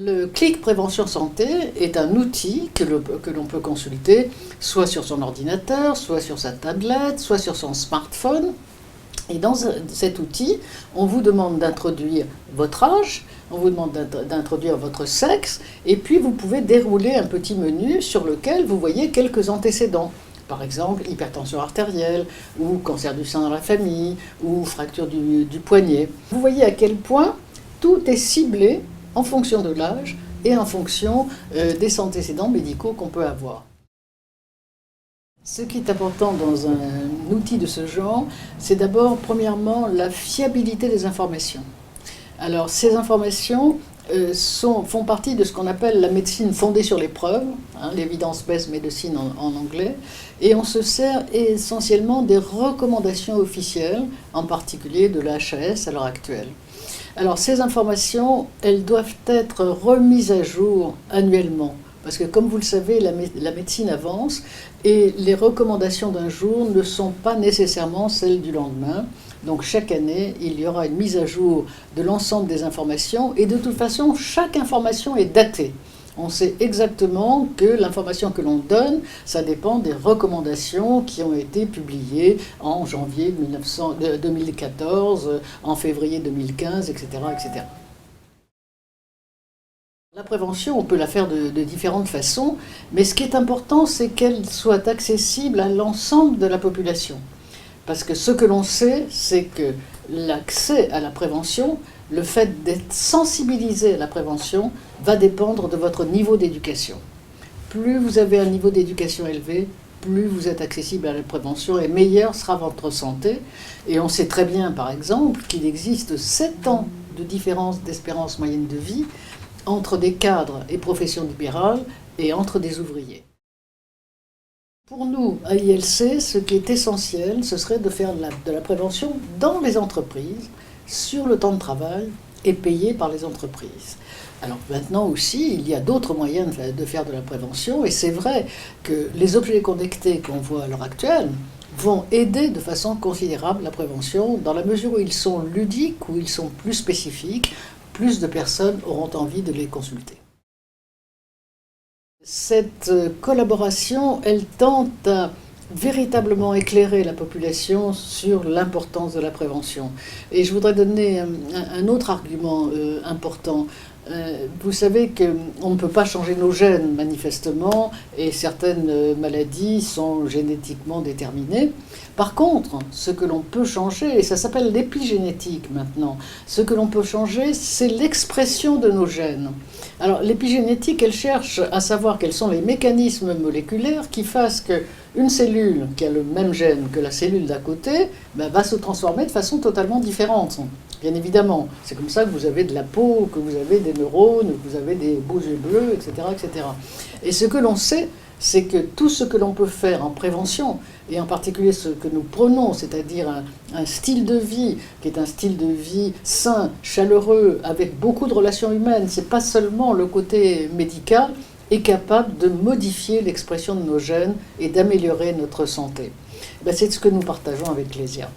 Le Clic Prévention Santé est un outil que l'on peut consulter soit sur son ordinateur, soit sur sa tablette, soit sur son smartphone. Et dans cet outil, on vous demande d'introduire votre âge, on vous demande d'introduire votre sexe, et puis vous pouvez dérouler un petit menu sur lequel vous voyez quelques antécédents. Par exemple, hypertension artérielle, ou cancer du sein dans la famille, ou fracture du poignet. Vous voyez à quel point tout est ciblé en fonction de l'âge et en fonction des antécédents médicaux qu'on peut avoir. Ce qui est important dans un outil de ce genre, c'est d'abord, premièrement, la fiabilité des informations. Alors, ces informations font partie de ce qu'on appelle la médecine fondée sur les preuves, l'evidence-based medicine en anglais, et on se sert essentiellement des recommandations officielles, en particulier de la HAS à l'heure actuelle. Alors ces informations, elles doivent être remises à jour annuellement, parce que comme vous le savez, la médecine avance et les recommandations d'un jour ne sont pas nécessairement celles du lendemain. Donc chaque année, il y aura une mise à jour de l'ensemble des informations et de toute façon, chaque information est datée. On sait exactement que l'information que l'on donne, ça dépend des recommandations qui ont été publiées en janvier 2014, en février 2015, etc., etc. La prévention, on peut la faire de différentes façons, mais ce qui est important, c'est qu'elle soit accessible à l'ensemble de la population. Parce que ce que l'on sait, c'est que l'accès à la prévention, le fait d'être sensibilisé à la prévention, va dépendre de votre niveau d'éducation. Plus vous avez un niveau d'éducation élevé, plus vous êtes accessible à la prévention et meilleure sera votre santé. Et on sait très bien, par exemple, qu'il existe 7 ans de différence d'espérance moyenne de vie entre des cadres et professions libérales et entre des ouvriers. Pour nous, à ILC, ce qui est essentiel, ce serait de faire de la prévention dans les entreprises, sur le temps de travail et payé par les entreprises. Alors maintenant aussi, il y a d'autres moyens de faire de la prévention, et c'est vrai que les objets connectés qu'on voit à l'heure actuelle vont aider de façon considérable la prévention, dans la mesure où ils sont ludiques, où ils sont plus spécifiques, plus de personnes auront envie de les consulter. Cette collaboration, elle tente à véritablement éclairé la population sur l'importance de la prévention. Et je voudrais donner un autre argument important. Vous savez qu'on ne peut pas changer nos gènes, manifestement, et certaines maladies sont génétiquement déterminées. Par contre, ce que l'on peut changer, et ça s'appelle l'épigénétique maintenant, ce que l'on peut changer, c'est l'expression de nos gènes. Alors l'épigénétique, elle cherche à savoir quels sont les mécanismes moléculaires qui fassent qu'une cellule qui a le même gène que la cellule d'à côté va se transformer de façon totalement différente. Bien évidemment, c'est comme ça que vous avez de la peau, que vous avez des neurones, que vous avez des beaux yeux bleus, etc., etc. Et ce que l'on sait, c'est que tout ce que l'on peut faire en prévention, et en particulier ce que nous prenons, c'est-à-dire un style de vie qui est un style de vie sain, chaleureux, avec beaucoup de relations humaines, c'est pas seulement le côté médical, est capable de modifier l'expression de nos gènes et d'améliorer notre santé. C'est ce que nous partageons avec Clésia.